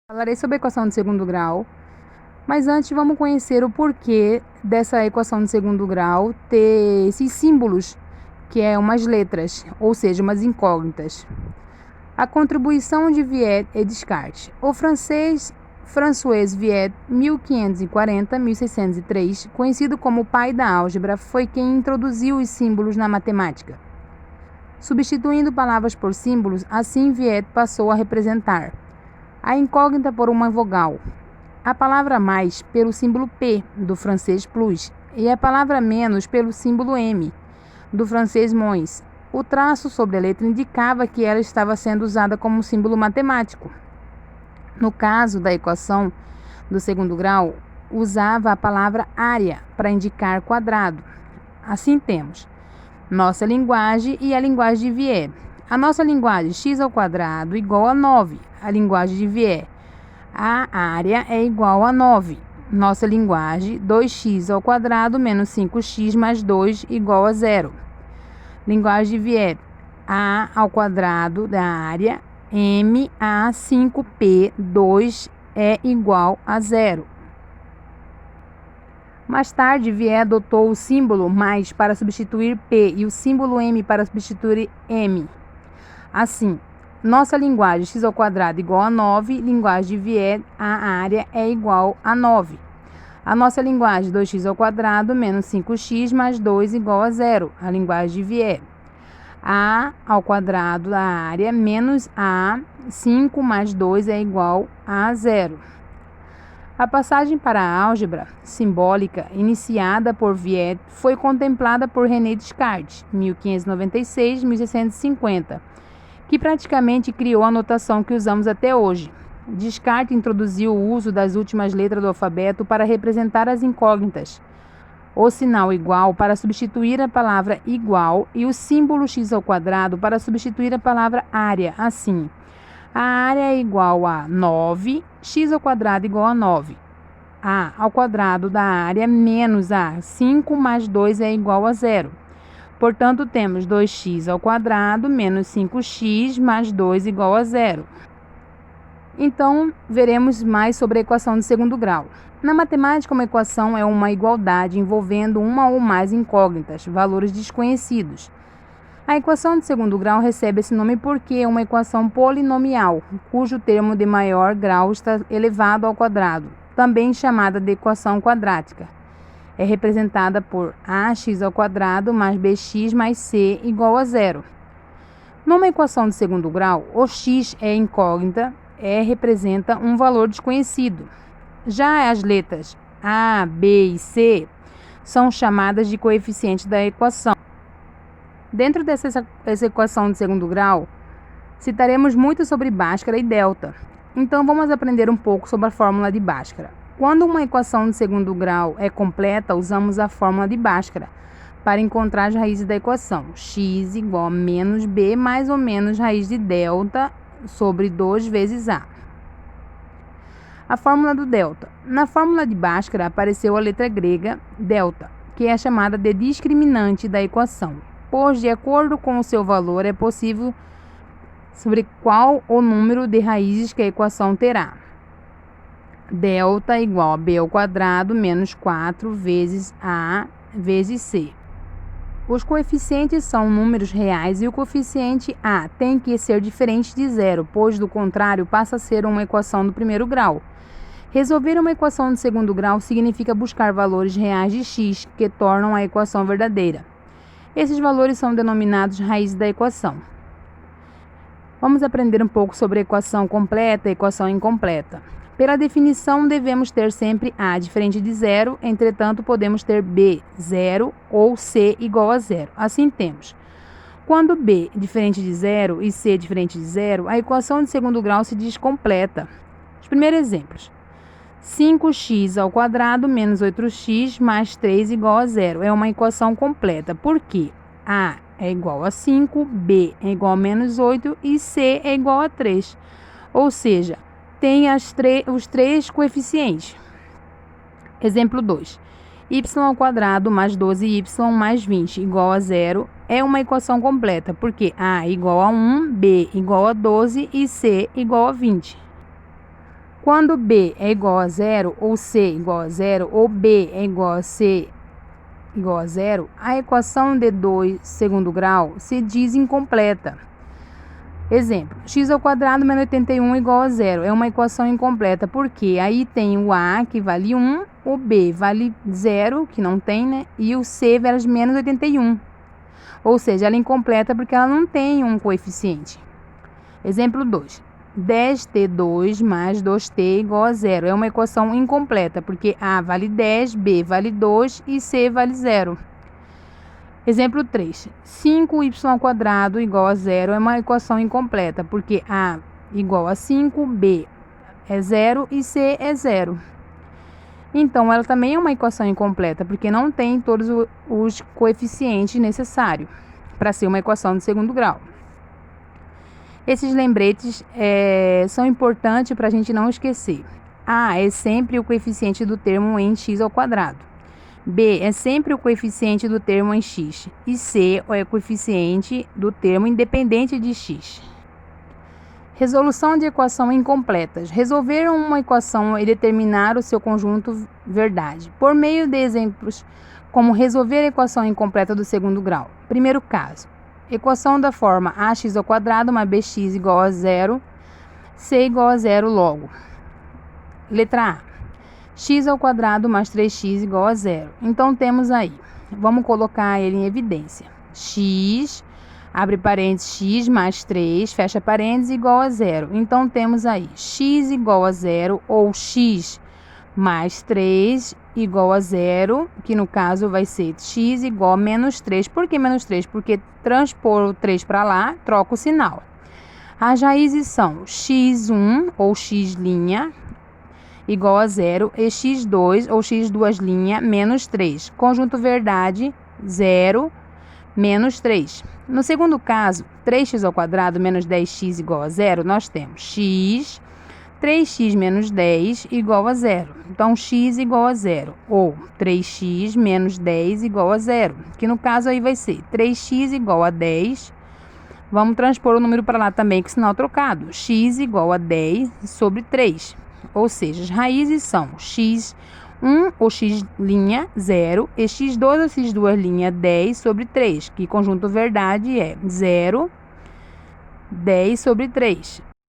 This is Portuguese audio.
Falarei sobre a equação de segundo grau, mas antes vamos conhecer o porquê dessa equação de segundo grau ter esses símbolos, que é umas letras, ou seja, umas incógnitas. A contribuição de Viet e Descartes. O francês François Viet, 1540-1603, conhecido como o pai da álgebra, foi quem introduziu os símbolos na matemática. Substituindo palavras por símbolos, assim Viet passou a representar a incógnita por uma vogal, a palavra mais pelo símbolo P, do francês plus, e a palavra menos pelo símbolo M, do francês moins. O traço sobre a letra indicava que ela estava sendo usada como símbolo matemático. No caso da equação do segundo grau, usava a palavra área para indicar quadrado. Assim temos nossa linguagem e a linguagem de Viet. A nossa linguagem x ao quadrado igual a 9. A linguagem de Viet. A área é igual a 9. Nossa linguagem 2x ao quadrado menos 5x mais 2 igual a 0. Linguagem de Viet. A ao quadrado da área m a 5p 2 é igual a 0. Mais tarde, Viet adotou o símbolo mais para substituir P e o símbolo M para substituir M. Assim, nossa linguagem x ao quadrado igual a 9, linguagem de Viet, a área é igual a 9. A nossa linguagem 2x ao quadrado menos 5x mais 2 igual a 0, a linguagem de Viet. A ao quadrado da área menos a 5 mais 2 é igual a 0. A passagem para a álgebra simbólica, iniciada por Viet, foi contemplada por René Descartes, 1596-1650, que praticamente criou a notação que usamos até hoje. Descartes introduziu o uso das últimas letras do alfabeto para representar as incógnitas, o sinal igual para substituir a palavra igual e o símbolo x ao quadrado para substituir a palavra área, assim. A área é igual a 9, x ao quadrado igual a 9. A ao quadrado da área menos a 5 mais 2 é igual a 0. Portanto, temos 2x ao quadrado menos 5x mais 2 igual a 0. Então, veremos mais sobre a equação de segundo grau. Na matemática, uma equação é uma igualdade envolvendo uma ou mais incógnitas, valores desconhecidos. A equação de segundo grau recebe esse nome porque é uma equação polinomial, cujo termo de maior grau está elevado ao quadrado, também chamada de equação quadrática. É representada por ax ao quadrado mais bx mais c igual a 0. Numa equação de segundo grau, o x é incógnita, representa um valor desconhecido. Já as letras a, b e c são chamadas de coeficientes da equação. Dentro dessa equação de segundo grau, citaremos muito sobre Bhaskara e delta. Então, vamos aprender um pouco sobre a fórmula de Bhaskara. Quando uma equação de segundo grau é completa, usamos a fórmula de Bhaskara para encontrar as raízes da equação. X igual a menos b mais ou menos raiz de delta sobre 2 vezes a. A fórmula do delta. Na fórmula de Bhaskara apareceu a letra grega delta, que é chamada de discriminante da equação, pois, de acordo com o seu valor, é possível sobre qual o número de raízes que a equação terá. Delta igual a b ao quadrado menos 4 vezes a vezes c. Os coeficientes são números reais e o coeficiente a tem que ser diferente de zero, pois, do contrário, passa a ser uma equação do primeiro grau. Resolver uma equação de segundo grau significa buscar valores reais de x que tornam a equação verdadeira. Esses valores são denominados raízes da equação. Vamos aprender um pouco sobre a equação completa e a equação incompleta. Pela definição, devemos ter sempre a diferente de zero, entretanto, podemos ter b, zero ou c igual a zero. Assim temos. Quando b diferente de zero e c diferente de zero, a equação de segundo grau se diz completa. Os primeiros exemplos. 5x ao quadrado menos 8x mais 3 igual a 0. É uma equação completa, porque a é igual a 5, b é igual a menos 8 e c é igual a 3. Ou seja, tem os três coeficientes. Exemplo 2. Y ao quadrado mais 12y mais 20 igual a 0 é uma equação completa, porque a é igual a 1, b igual a 12 e c igual a 20. Quando B é igual a zero, ou C igual a zero, ou B é igual a C igual a zero, a equação de 2 segundo grau se diz incompleta. Exemplo, x² menos 81 igual a zero. É uma equação incompleta, porque aí tem o A, que vale 1, o B vale 0, que não tem, né? E o C vale menos 81. Ou seja, ela é incompleta porque ela não tem um coeficiente. Exemplo 2. 10t² mais 2t igual a zero. É uma equação incompleta, porque A vale 10, B vale 2 e C vale 0. Exemplo 3. 5y² igual a zero é uma equação incompleta, porque A igual a 5, B é 0 e C é 0. Então, ela também é uma equação incompleta, porque não tem todos os coeficientes necessários para ser uma equação de segundo grau. Esses lembretes são importantes para a gente não esquecer. A é sempre o coeficiente do termo em x². B é sempre o coeficiente do termo em x. E C é o coeficiente do termo independente de x. Resolução de equação incompletas. Resolver uma equação e determinar o seu conjunto verdade. Por meio de exemplos, como resolver a equação incompleta do segundo grau. Primeiro caso. Equação da forma ax² mais bx igual a zero, c igual a zero logo. Letra A. x² mais 3x igual a zero. Então, temos aí, vamos colocar ele em evidência. X, abre parênteses, x mais 3, fecha parênteses, igual a zero. Então, temos aí x igual a zero, ou x mais 3 igual a zero, que no caso vai ser x igual a menos 3. Por que menos 3? Porque transpor o 3 para lá, troca o sinal. As raízes são x1 ou x' igual a zero e x2 ou x2' menos 3. Conjunto verdade, 0, menos 3. No segundo caso, 3x² menos 10x igual a zero, nós temos x, 3x menos 10 igual a zero. Então, x igual a zero. Ou 3x menos 10 igual a zero. Que no caso aí vai ser 3x igual a 10. Vamos transpor o número para lá também com sinal trocado. X igual a 10 sobre 3. Ou seja, as raízes são x1 ou x', 0, e x2 ou x2', 10 sobre 3. Que conjunto verdade é 0, 10 sobre 3.